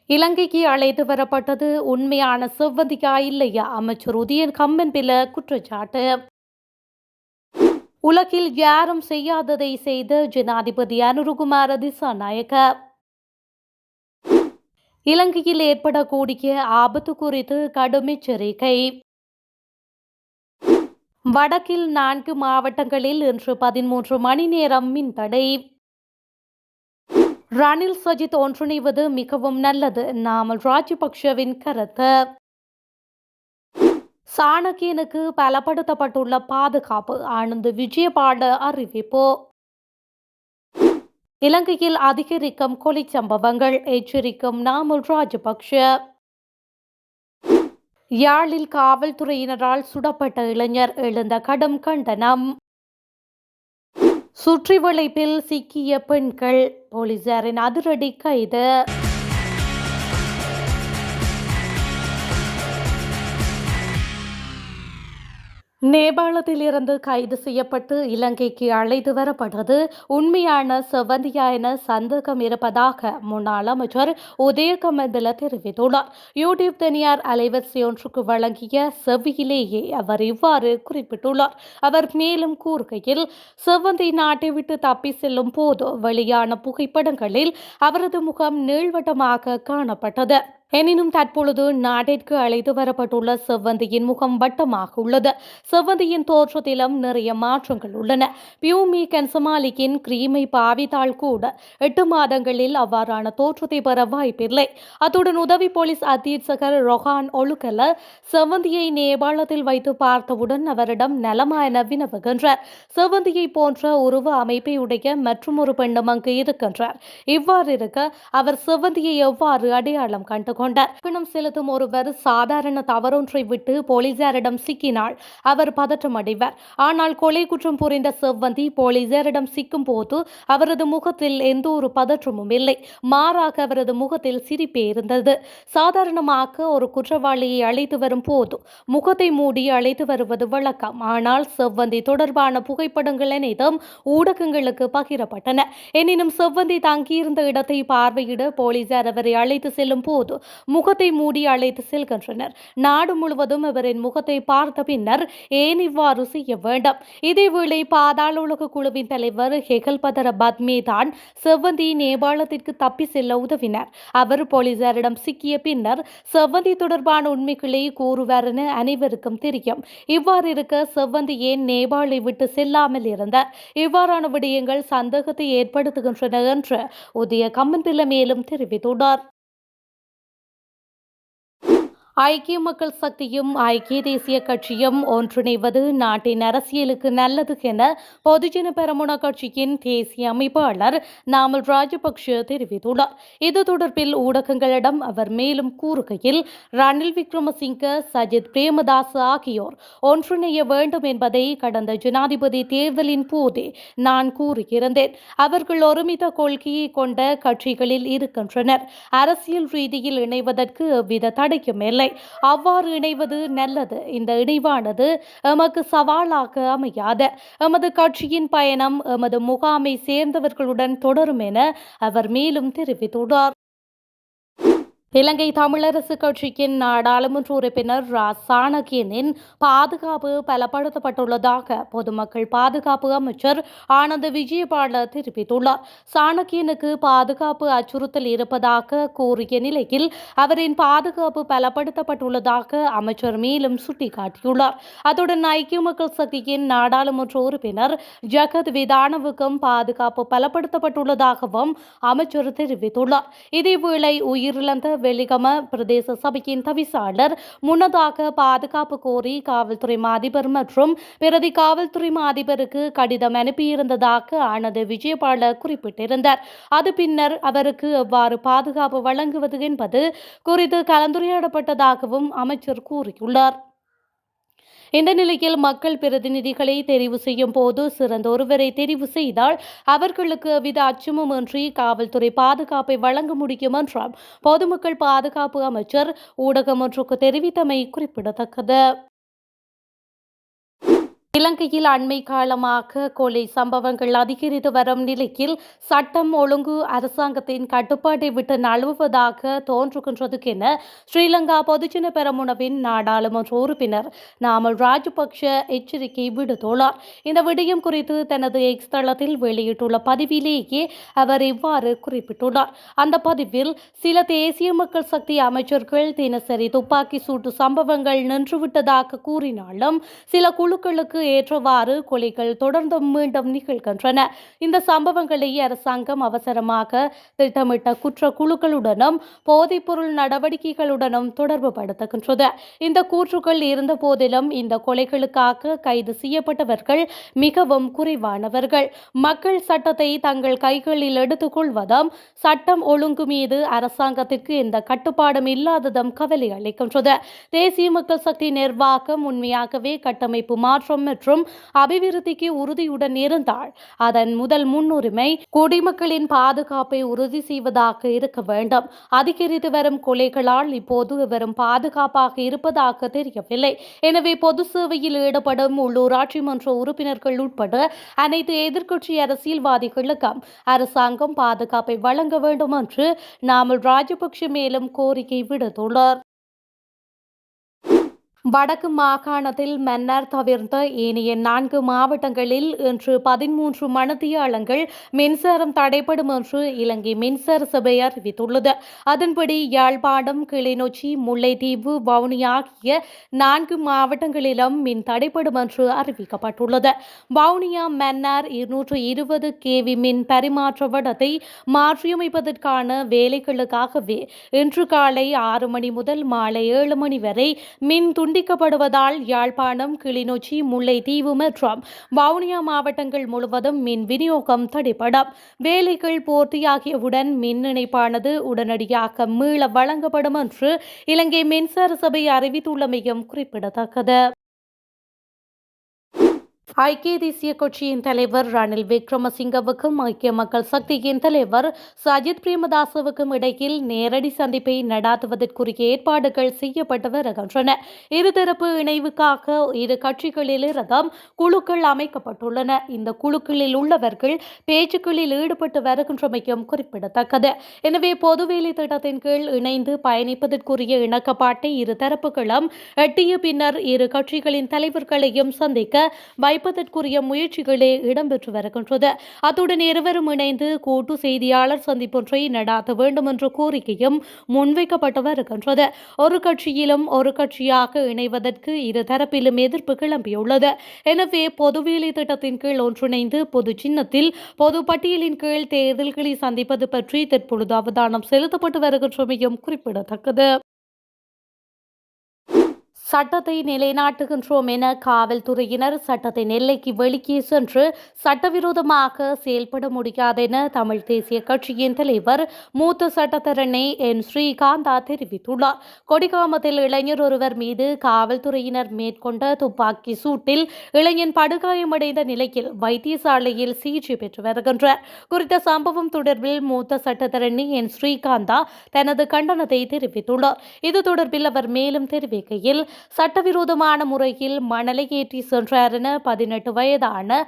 இலங்கைக்கு அழைத்து வரப்பட்டது உண்மையான செவ்வந்தியா இல்லையா? அமைச்சர் உதயன் கம்மன்பில குற்றச்சாட்டு. உலகில் யாரும் செய்யாததை செய்த ஜனாதிபதி அனுருகுமார திசாநாயக்க. இலங்கையில் ஏற்படக்கூடிய ஆபத்து குறித்து கடும் எச்சரிக்கை. வடக்கில் 4 மாவட்டங்களில் இன்று 13 மணி நேரம் மின்தடை. ரணில் சஜித் ஒன்றிணைவது மிகவும் நல்லது, நாமல் ராஜபக்ஷவின் கருத்து. சாணக்கியனுக்கு பலப்படுத்தப்பட்டுள்ள பாதுகாப்பு, ஆனந்த் விஜயபால அறிவிப்பு. இலங்கையில் அதிகரிக்கும் கொலை சம்பவங்கள், எச்சரிக்கும் நாமல் ராஜபக்ஷ. யாழில் காவல்துறையினரால் சுடப்பட்ட இளைஞர், எழுந்த கடும் கண்டனம். சுற்றி வளைப்பில் சிக்கிய பெண்கள், போலீசாரின் அதிரடி கைது. நேபாளத்தில் இருந்து கைது செய்யப்பட்டு இலங்கைக்கு அழைத்து வரப்பட்டது உண்மையான செவ்வந்தியா என சந்தேகம் இருப்பதாக முன்னாள் அமைச்சர் உதயகமன்பில தெரிவித்துள்ளார். யூடியூப் தனியார் அலைவரிசை ஒன்றுக்கு வழங்கிய செவ்வியிலேயே அவர் இவ்வாறு குறிப்பிட்டுள்ளார். அவர் மேலும் கூறுகையில், செவ்வந்தி நாட்டை விட்டு தப்பி செல்லும் போது வெளியான புகைப்படங்களில் அவரது முகம் நீள்வட்டமாக காணப்பட்டது. எனினும் தற்பொழுது நாட்டிற்கு அழைத்து வரப்பட்டுள்ள செவ்வந்தியின் முகம் வட்டமாக உள்ளது. செவ்வந்தியின் தோற்றத்திலும் நிறைய மாற்றங்கள் உள்ளன. பியூமி கன்சமாலிக்கின் கிரீமை பாவித்தால் கூட 8 மாதங்களில் அவ்வாறான தோற்றத்தை பெற வாய்ப்பில்லை. அத்துடன் உதவி போலீஸ் அத்தீட்சகர் ரொஹான் ஒழுக்கல செவ்வந்தியை நேபாளத்தில் வைத்து பார்த்தவுடன் அவரிடம் நலமா என வினவுகின்றார். செவ்வந்தியை போன்ற உருவ அமைப்பை உடைய மற்றொரு பெண்ணும் அங்கு இருக்கின்றார். இவ்வாறு இருக்க அவர் செவ்வந்தியை எவ்வாறு அடையாளம் கண்டு கொண்டார்? பணம் செலுத்தும் ஒருவர் சாதாரண தவறொன்றை விட்டு போலீசாரிடம் சிக்கினால் அவர் பதற்றம் அடைவார். ஆனால் கொலை குற்றம் புரிந்த செவ்வந்தி போலீசாரிடம் சிக்கும் போது அவரது முகத்தில் எந்த ஒரு பதற்றமும் இல்லை. மாறாக அவரது முகத்தில் சிரிப்பே இருந்தது. சாதாரணமாக ஒரு குற்றவாளியை அழைத்து வரும் போது முகத்தை மூடி அழைத்து வருவது வழக்கம். ஆனால் செவ்வந்தி தொடர்பான புகைப்படங்கள் அனைத்தும் ஊடகங்களுக்கு பகிரப்பட்டன. எனினும் செவ்வந்தி தங்கியிருந்த இடத்தை பார்வையிட போலீசார் அவரை அழைத்து செல்லும் போது முகத்தை மூடி அழைத்து செல்கின்றனர். நாடு முழுவதும் அவரின் முகத்தை பார்த்த பின்னர் ஏன் இவ்வாறு செய்ய வேண்டும்? இதேவேளை பாதாள உலக குழுவின் தலைவர் ஹெகல்பதர பத்மே தான் செவ்வந்தி நேபாளத்திற்கு தப்பி செல்ல உதவினார். அவர் போலீசாரிடம் சிக்கிய பின்னர் செவ்வந்தி தொடர்பான உண்மைகளை கூறுவார் என அனைவருக்கும் தெரியும். இவ்வாறு இருக்க செவ்வந்தி ஏன் நேபாளை விட்டு செல்லாமல் இருந்தார்? இவ்வாறான விடயங்கள் சந்தேகத்தை ஏற்படுத்துகின்றன என்று உதய கம்மன்பில மேலும் தெரிவித்துள்ளார். ஐக்கிய மக்கள் சக்தியும் ஐக்கிய தேசிய கட்சியும் ஒன்றிணைவது நாட்டின் அரசியலுக்கு நல்லது என பொதுஜன பெரமுன கட்சியின் தேசிய அமைப்பாளர் நாமல் ராஜபக்ஷ தெரிவித்துள்ளார். இது தொடர்பில் ஊடகங்களிடம் அவர் மேலும் கூறுகையில், ரணில் விக்ரமசிங்க, சஜித் பிரேமதாச ஆகியோர் ஒன்றிணைய வேண்டும் என்பதை கடந்த ஜனாதிபதி தேர்தலின் போதே நான் கூறியிருந்தேன். அவர்கள் ஒருமித்த கொள்கையை கொண்ட கட்சிகளில் இருக்கின்றனர். அரசியல் ரீதியில் இணைவதற்கு எவ்வித தடையும் இல்லை. அவ்வாறு இணைவது நல்லது. இந்த இணைவானது எமக்கு சவாலாக அமையாது. எமது கட்சியின் பயணம் எமது முகாமை சேர்ந்தவர்களுடன் தொடரும் என அவர் மேலும் தெரிவித்துள்ளார். இலங்கை தமிழரசு கட்சியின் நாடாளுமன்ற உறுப்பினர் ரா சாணக்கியனின் பாதுகாப்பு பலப்படுத்தப்பட்டுள்ளதாக பொதுமக்கள் பாதுகாப்பு அமைச்சர் ஆனந்த் விஜயபால தெரிவித்துள்ளார். சாணக்கியனுக்கு பாதுகாப்பு அச்சுறுத்தல் இருப்பதாக கூறிய நிலையில் அவரின் பாதுகாப்பு பலப்படுத்தப்பட்டுள்ளதாக அமைச்சர் மேலும் சுட்டிக்காட்டியுள்ளார். அத்துடன் ஐக்கிய மக்கள் சக்தியின் நாடாளுமன்ற உறுப்பினர் ஜகத் விதானவுக்கும் பாதுகாப்பு பலப்படுத்தப்பட்டுள்ளதாகவும் அமைச்சர் தெரிவித்துள்ளார். இதேவேளை உயிரிழந்த வெலிகம பிரதேச சபையின் தவிசாளர் முன்னதாக பாதுகாப்பு கோரி காவல்துறை அதிபர் மற்றும் பிரதி காவல்துறை அதிபருக்கு கடிதம் அனுப்பியிருந்ததாக ஆனந்த் விஜயபால குறிப்பிட்டிருந்தார். அது பின்னர் அவருக்கு எவ்வாறு பாதுகாப்பு வழங்குவது என்பது குறித்து கலந்துரையாடப்பட்டதாகவும் அமைச்சர் கூறியுள்ளார். இந்த நிலையில் மக்கள் பிரதிநிதிகளை தெரிவு செய்யும் போது சிறந்த ஒருவரை தெரிவு செய்தால் அவர்களுக்கு எவ்வித அச்சமும் இன்றி காவல்துறை பாதுகாப்பை வழங்க முடியும் என்றும் பொதுமக்கள் பாதுகாப்பு அமைச்சர் ஊடகம் ஒன்றுக்கு தெரிவித்தமை குறிப்பிடத்தக்கது. இலங்கையில் அண்மை காலமாக கொலை சம்பவங்கள் அதிகரித்து வரும் நிலையில் சட்டம் ஒழுங்கு அரசாங்கத்தின் கட்டுப்பாட்டை விட்டு நழுவுவதாக தோன்றுகின்றது என ஸ்ரீலங்கா பொதுஜன பெரமுனவின் நாடாளுமன்ற உறுப்பினர் நாமல் ராஜபக்ஷ எச்சரிக்கை விடுத்துள்ளார். இந்த விடயம் குறித்து தனது எக்ஸ் தளத்தில் வெளியிட்டுள்ள பதிவிலேயே அவர் இவ்வாறு குறிப்பிட்டுள்ளார். அந்த பதிவில் சில தேசிய மக்கள் சக்தி அமைச்சர்கள் தினசரி துப்பாக்கி சூட்டு சம்பவங்கள் நின்றுவிட்டதாக கூறினாலும் சில குழுக்களுக்கு ஏற்றவாறு கொலைகள் தொடர்ந்து மீண்டும் நிகழ்கின்றன. இந்த சம்பவங்களை அரசாங்கம் அவசரமாக திட்டமிட்ட குற்ற குழுக்களுடனும் போதைப்பொருள் நடவடிக்கைகளுடனும் தொடர்பு படுத்துகின்றது. இந்த கூற்றுகள் இருந்த போதிலும் இந்த கொலைகளுக்காக கைது செய்யப்பட்டவர்கள் மிகவும் குறைவானவர்கள். மக்கள் சட்டத்தை தங்கள் கைகளில் எடுத்துக் கொள்வதும் சட்டம் ஒழுங்கு மீது அரசாங்கத்திற்கு எந்த கட்டுப்பாடும் இல்லாததும் கவலை அளிக்கின்றது. தேசிய மக்கள் சக்தி நிர்வாகம் உண்மையாகவே கட்டமைப்பு மாற்றம் மற்றும் அபிவிருத்திக்கு உறுதியுடன் இருந்தால் அதன் முதல் முன்னுரிமை குடிமக்களின் பாதுகாப்பை உறுதி செய்வதாக இருக்க வேண்டும். அதிகரித்து வரும் கொலைகளால் இப்போது வெறும் பாதுகாப்பாக இருப்பதாக தெரியவில்லை. எனவே பொது சேவையில் ஈடுபடும் உள்ளூராட்சி மன்ற உறுப்பினர்கள் உட்பட அனைத்து எதிர்க்கட்சி அரசியல்வாதிகளுக்கும் அரசாங்கம் பாதுகாப்பை வழங்க வேண்டும் என்று நாமல் ராஜபக்ஷ மேலும் கோரிக்கை விடுத்துள்ளார். வடக்கு மாகாணத்தில் மன்னார் தவிர்த்த ஏனைய 4 மாவட்டங்களில் இன்று 13 மணித்தியாலங்கள் மின்சாரம் தடைப்படும் என்று இலங்கை மின்சார சபை அறிவித்துள்ளது. அதன்படி யாழ்ப்பாணம், கிளிநொச்சி, முல்லைத்தீவு, வவுனியா ஆகிய 4 மாவட்டங்களிலும் மின் தடைப்படும் என்று அறிவிக்கப்பட்டுள்ளது. வவுனியா மன்னார் 220 kV மின் பரிமாற்ற வடத்தை மாற்றியமைப்பதற்கான வேலைகளுக்காகவே இன்று காலை 6 மணி முதல் மாலை 7 மணி வரை மின் துண்டிக்கப்படுவதால் யாழ்ப்பாணம், கிளிநொச்சி, முல்லைத்தீவு மற்றும் வவுனியா மாவட்டங்கள் முழுவதும் மின் விநியோகம் தடைப்படும். வேலைகள் பூர்த்தியாகியவுடன் மின் இணைப்பானது உடனடியாக மீள வழங்கப்படும் என்று இலங்கை மின்சார சபை அறிவித்துள்ளமையும் குறிப்பிடத்தக்கது. ஐக்கிய தேசிய கட்சியின் தலைவர் ரணில் விக்ரமசிங்கவுக்கும் ஐக்கிய மக்கள் சக்தியின் தலைவர் சஜித் பிரேமதாசவுக்கும் இடையில் நேரடி சந்திப்பை நடாத்துவதற்குரிய ஏற்பாடுகள் செய்யப்பட்டு வருகின்றன. இருதரப்பு இணைவுக்காக இரு கட்சிகளிலிருந்தும் குழுக்கள் அமைக்கப்பட்டுள்ளன. இந்த குழுக்களில் உள்ளவர்கள் பேச்சுக்களில் ஈடுபட்டு வருகின்றமையும் குறிப்பிடத்தக்கது. எனவே பொதுவேலை திட்டத்தின் கீழ் இணைந்து பயணிப்பதற்குரிய இணக்கப்பாட்டை இரு தரப்புகளும் எட்டிய பின்னர் இரு கட்சிகளின் தலைவர்களையும் சந்திக்க வைப்பதற்குரிய முயற்சிகளே இடம்பெற்று வருகின்றது. அத்துடன் இருவரும் இணைந்து கூட்டு செய்தியாளர் சந்திப்பொன்றை நடாத்த வேண்டும் என்ற கோரிக்கையும் முன்வைக்கப்பட்டு வருகின்றது. ஒரு கட்சியிலும் ஒரு கட்சியாக இணைவதற்கு இரு தரப்பிலும் எதிர்ப்பு கிளம்பியுள்ளது. எனவே பொதுவேலை திட்டத்தின் கீழ் ஒன்றிணைந்து பொது சின்னத்தில் பொது பட்டியலின் கீழ் தேர்தல்களை சந்திப்பது பற்றி தற்பொழுது அவதானம் செலுத்தப்பட்டு வருகின்றமையும் குறிப்பிடத்தக்கது. சட்டத்தை நிலைநாட்டுகின்றோம் என காவல்துறையினர் சட்டத்தின் எல்லைக்கு வெளியே சென்று சட்டவிரோதமாக செயல்பட முடியாதென தமிழ் தேசிய கட்சியின் தலைவர் மூத்த சட்டத்தரணி என் ஸ்ரீகாந்தா தெரிவித்துள்ளார். கொடிகாமத்தில் இளைஞர் ஒருவர் மீது காவல்துறையினர் மேற்கொண்ட துப்பாக்கி சூட்டில் இளைஞன் படுகாயமடைந்த நிலையில் வைத்தியசாலையில் சிகிச்சை பெற்று வருகின்றார். குறித்த சம்பவம் தொடர்பில் மூத்த சட்டத்தரணி என் ஸ்ரீகாந்தா தனது கண்டனத்தை தெரிவித்துள்ளார். இது தொடர்பில் அவர் மேலும் தெரிவிக்கையில் சட்டவிரோதமான முறையில் மணலை ஏற்றி சென்றார் என 18 வயதான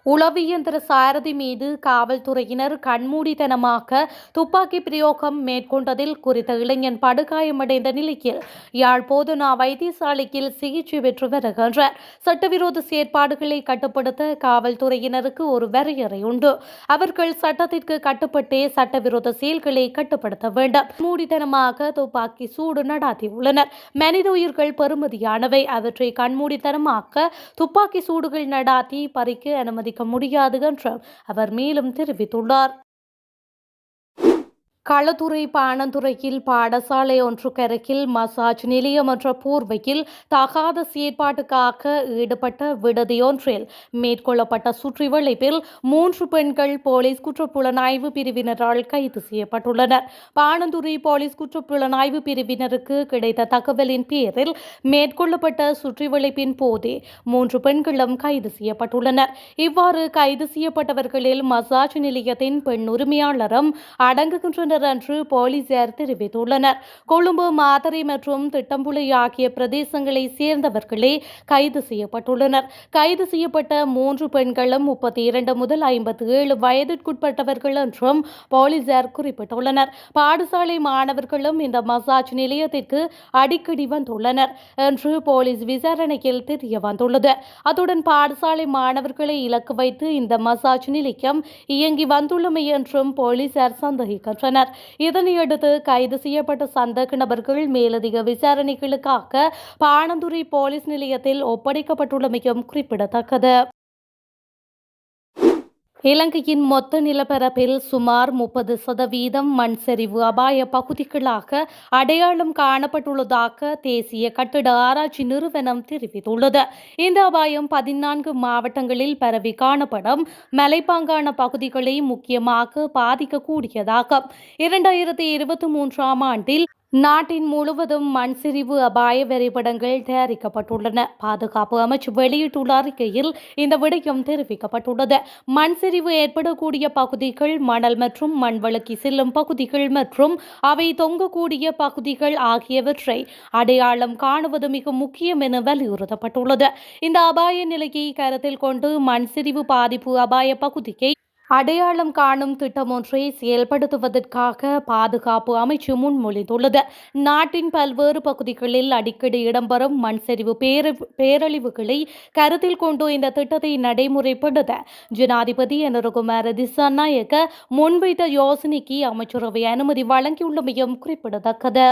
உளவியந்திர சாரதி மீது காவல்துறையினர் கண்மூடித்தனமாக துப்பாக்கி பிரயோகம் மேற்கொண்டதில் குறித்த இளைஞன் படுகாயமடைந்த நிலையில் யாழ் போதனா வைத்தியசாலையில் சிகிச்சை பெற்று வருகின்றார். சட்டவிரோத செயற்பாடுகளை கட்டுப்படுத்த காவல்துறையினருக்கு ஒரு வரையறை உண்டு. அவர்கள் சட்டத்திற்கு கட்டுப்பட்டே சட்டவிரோத செயல்களை கட்டுப்படுத்த வேண்டும். மூடித்தனமாக துப்பாக்கி சூடு நடாத்தியுள்ளனர். மனித உயிர்கள் பெறுமதியானவை. அவற்றை கண்மூடித்தனமாக துப்பாக்கி சூடுகள் நடாத்தி பறிக்க அனுமதி முடியாது என்று அவர் மேலும் தெரிவித்துள்ளார். களத்துறை பாணந்துறையில் பாடசாலை ஒன்றுக்கருகில் மசாஜ் நிலையம் என்ற போர்வையில் தகாத செயற்பாட்டுக்காக ஈடுபட்ட விடுதியொன்றில் மேற்கொள்ளப்பட்ட சுற்றிவளைப்பில் 3 பெண்கள் போலீஸ் குற்றப்புலனாய்வு பிரிவினரால் கைது செய்யப்பட்டுள்ளனர். பாணந்துறை போலீஸ் குற்றப்புலனாய்வு பிரிவினருக்கு கிடைத்த தகவலின் பேரில் மேற்கொள்ளப்பட்ட சுற்றிவளைப்பின் போதே 3 பெண்களும் கைது செய்யப்பட்டுள்ளனர். இவ்வாறு கைது செய்யப்பட்டவர்களில் மசாஜ் நிலையத்தின் பெண் உரிமையாளரும் அடங்குகின்றனர் செப்டம்பர் அன்று போலீசார் தெரிவித்துள்ளனர். கொழும்பு, மாத்தறை மற்றும் திட்டம்புளை ஆகிய பிரதேசங்களை சேர்ந்தவர்களே கைது செய்யப்பட்டுள்ளனர். கைது செய்யப்பட்ட 3 பெண்களும் 32 முதல் 57 வயதிற்குட்பட்டவர்கள் என்றும் போலீசார் குறிப்பிட்டுள்ளனர். பாடசாலை மாணவர்களும் இந்த மசாஜ் நிலையத்திற்கு அடிக்கடி வந்துள்ளனர் என்று போலீஸ் விசாரணையில் தெரிய வந்துள்ளது. அத்துடன் பாடசாலை மாணவர்களை இலக்கு வைத்து இந்த மசாஜ் நிலையம் இயங்கி வந்துள்ளமை என்றும் போலீசார் சந்தேகிக்கின்றனர். இதனையடுத்து கைது செய்யப்பட்ட சந்தேக நபர்கள் மேலதிக விசாரணைகளுக்காக பாணந்துறை போலீஸ் நிலையத்தில் ஒப்படைக்கப்பட்டுள்ளமையும் குறிப்பிடத்தக்கது. இலங்கையின் மொத்த நிலப்பரப்பில் சுமார் 30% மண் சரிவு அபாய பகுதிகளாக அடையாளம் காணப்பட்டுள்ளதாக தேசிய கட்டிட ஆராய்ச்சி நிறுவனம் தெரிவித்துள்ளது. இந்த அபாயம் 14 மாவட்டங்களில் பரவி காணப்படும் மலைப்பாங்கான பகுதிகளை முக்கியமாக பாதிக்கக்கூடியதாகும். 2023ஆம் ஆண்டில் நாட்டின் முழுவதும் மண் சரிவு அபாய வரைபடங்கள் தயாரிக்கப்பட்டுள்ளன. பாதுகாப்பு அமைச்சு வெளியிட்டுள்ள அறிக்கையில் இந்த விடயம் தெரிவிக்கப்பட்டுள்ளது. மண் சரிவு ஏற்படக்கூடிய பகுதிகள், மணல் மற்றும் மண் வழுக்கி செல்லும் பகுதிகள் மற்றும் அவை தொங்கக்கூடிய பகுதிகள் ஆகியவற்றை அடையாளம் காணுவது மிக முக்கியம் என வலியுறுத்தப்பட்டுள்ளது. இந்த அபாய நிலையை கருத்தில் கொண்டு மண் சரிவு பாதிப்பு அபாய பகுதியை அடையாளம் காணும் திட்டம் ஒன்றை செயல்படுத்துவதற்காக பாதுகாப்பு அமைச்சு முன்மொழிந்துள்ளது. நாட்டின் பல்வேறு பகுதிகளில் அடிக்கடி இடம்பெறும் மண் சரிவு பேரழிவுகளை கருத்தில் கொண்டு இந்த திட்டத்தை நடைமுறைப்படுத்த ஜனாதிபதி அனுரகுமார திசாநாயக்க முன்வைத்த யோசனைக்கு அமைச்சரவை அனுமதி வழங்கியுள்ளமையும் குறிப்பிடத்தக்கது.